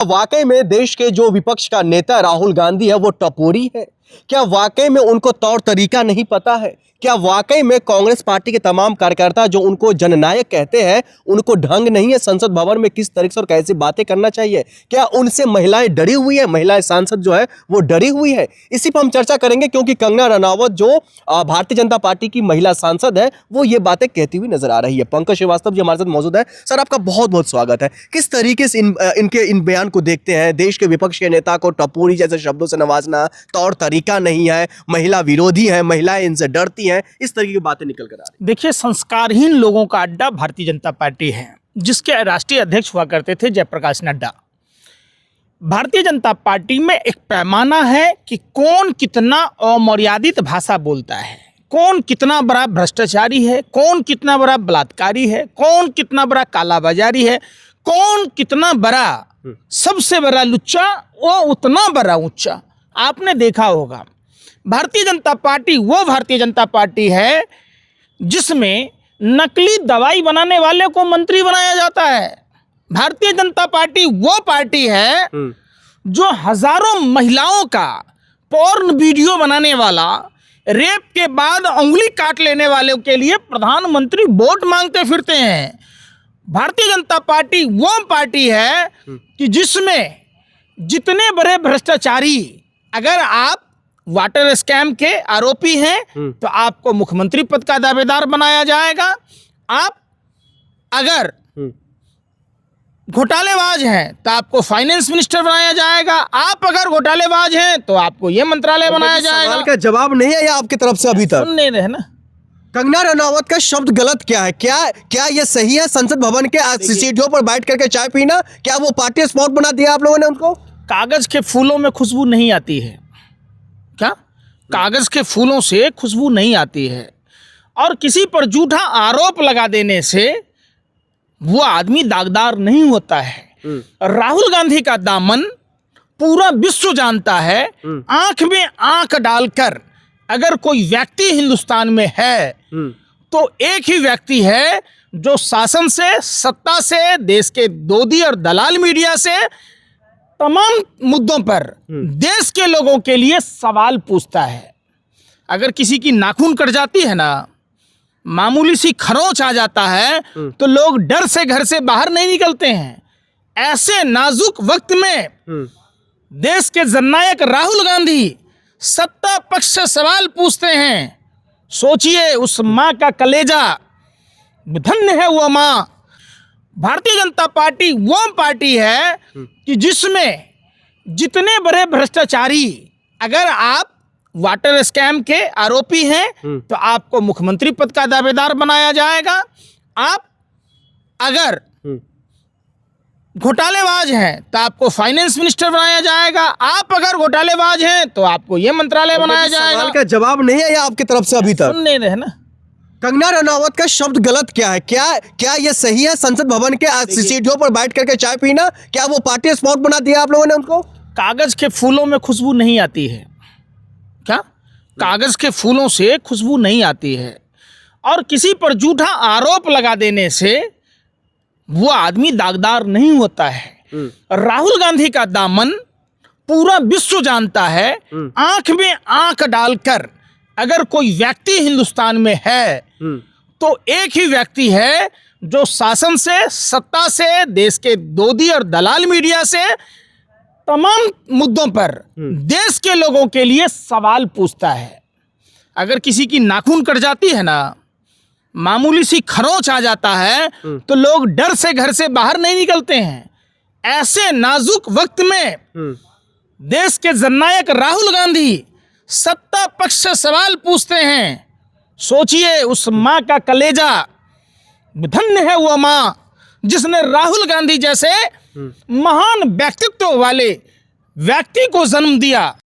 वाकई में देश के जो विपक्ष का नेता राहुल गांधी है वो टपोरी है? क्या वाकई में उनको तौर तरीका नहीं पता है? क्या वाकई में कांग्रेस पार्टी के तमाम कार्यकर्ता जो उनको जननायक कहते हैं उनको ढंग नहीं है संसद भवन में किस तरीके से और कैसे बातें करना चाहिए? क्या उनसे महिलाएं डरी हुई है? महिलाएं सांसद जो है वो डरी हुई है? इसी पर हम चर्चा करेंगे क्योंकि कंगना रनावत जो भारतीय जनता पार्टी की महिला सांसद है वो ये बातें कहती हुई नजर आ रही है। पंकज श्रीवास्तव जी हमारे साथ मौजूद है। सर, आपका बहुत बहुत स्वागत है। किस तरीके से इनके इन बयान को देखते हैं? देश के विपक्ष के नेता को टपोरी जैसे शब्दों से नवाजना, तौर तरीका नहीं है, महिला विरोधी है, महिलाएं इनसे डरती हैं, इस तरह की बातें निकल कर आ रही। देखिए, संस्कारहीन लोगों का अड्डा भारतीय जनता पार्टी है, जिसके राष्ट्रीय अध्यक्ष हुआ करते थे जयप्रकाश नड्डा। भारतीय जनता पार्टी में एक पैमाना है कि कौन कितना अमर्यादित भाषा बोलता है, कौन कितना बड़ा भ्रष्टाचारी है, कौन कितना बड़ा बलात्कारी है, कौन कितना बड़ा कालाबाजारी है, कौन कितना बड़ा सबसे बड़ा लुच्चा वो उतना बड़ा ऊंचा। आपने देखा होगा भारतीय जनता पार्टी वो भारतीय जनता पार्टी है जिसमें नकली दवाई बनाने वाले को मंत्री बनाया जाता है। भारतीय जनता पार्टी वो पार्टी है जो हजारों महिलाओं का पोर्न वीडियो बनाने वाला, रेप के बाद उंगली काट लेने वाले के लिए प्रधानमंत्री वोट मांगते फिरते हैं। भारतीय जनता पार्टी वो पार्टी है कि जिसमें जितने बड़े भ्रष्टाचारी, अगर आप वाटर स्कैम के आरोपी हैं तो आपको मुख्यमंत्री पद का दावेदार बनाया जाएगा। आप अगर घोटालेबाज हैं तो आपको फाइनेंस मिनिस्टर बनाया जाएगा। आप अगर घोटालेबाज हैं तो आपको ये मंत्रालय बनाया जाएगा। सवाल का जवाब नहीं है या आपकी तरफ से अभी तक सुन नहीं रहे ना। कंगना रनावत का शब्द गलत क्या है? क्या ये सही है संसद भवन के सीढ़ियों पर बैठ करके चाय पीना? क्या वो पार्टी स्पॉट बना दिया आप लोगों ने उनको? कागज के फूलों में खुशबू नहीं आती है क्या? कागज के फूलों से खुशबू नहीं आती है। और किसी पर झूठा आरोप लगा देने से वो आदमी दागदार नहीं होता है। राहुल गांधी का दामन पूरा विश्व जानता है। आंख में आंख डालकर अगर कोई व्यक्ति हिंदुस्तान में है तो एक ही व्यक्ति है जो शासन से, सत्ता से, देश के दोधी और दलाल मीडिया से तमाम मुद्दों पर देश के लोगों के लिए सवाल पूछता है। अगर किसी की नाखून कट जाती है ना, मामूली सी खरोंच आ जाता है तो लोग डर से घर से बाहर नहीं निकलते हैं। ऐसे नाजुक वक्त में देश के जननायक राहुल गांधी सत्ता पक्ष से सवाल पूछते हैं। सोचिए, उस माँ का कलेजा, धन्य है वो माँ। भारतीय जनता पार्टी वो पार्टी है कि जिसमें जितने बड़े भ्रष्टाचारी, अगर आप वाटर स्कैम के आरोपी हैं तो आपको मुख्यमंत्री पद का दावेदार बनाया जाएगा। आप अगर घोटालेबाज हैं तो आपको फाइनेंस मिनिस्टर बनाया जाएगा। आप अगर घोटालेबाज हैं तो आपको ये मंत्रालय बनाया जाएगा। सवाल का जवाब नहीं है या आपकी तरफ से अभी तक? सुन नहीं रहे ना। कंगना रनावत का शब्द गलत क्या है? क्या ये सही है संसद भवन के सीढ़ियों पर बैठ करके चाय पीना? क्या वो पार्टी स्पॉट बना दिया आप लोगों ने उनको? कागज के फूलों में खुशबू नहीं आती है क्या? कागज के फूलों से खुशबू नहीं आती है। और किसी पर झूठा आरोप लगा देने से वो आदमी दागदार नहीं होता है। राहुल गांधी का दामन पूरा विश्व जानता है। आंख में आंख डालकर अगर कोई व्यक्ति हिंदुस्तान में है तो एक ही व्यक्ति है जो शासन से, सत्ता से, देश के दोधी और दलाल मीडिया से तमाम मुद्दों पर देश के लोगों के लिए सवाल पूछता है। अगर किसी की नाखून कट जाती है ना, मामूली सी खरोंच आ जाता है तो लोग डर से घर से बाहर नहीं निकलते हैं। ऐसे नाजुक वक्त में देश के जननायक राहुल गांधी सत्ता पक्ष से सवाल पूछते हैं। सोचिए, उस माँ का कलेजा, धन्य है वो माँ जिसने राहुल गांधी जैसे महान व्यक्तित्व वाले व्यक्ति को जन्म दिया।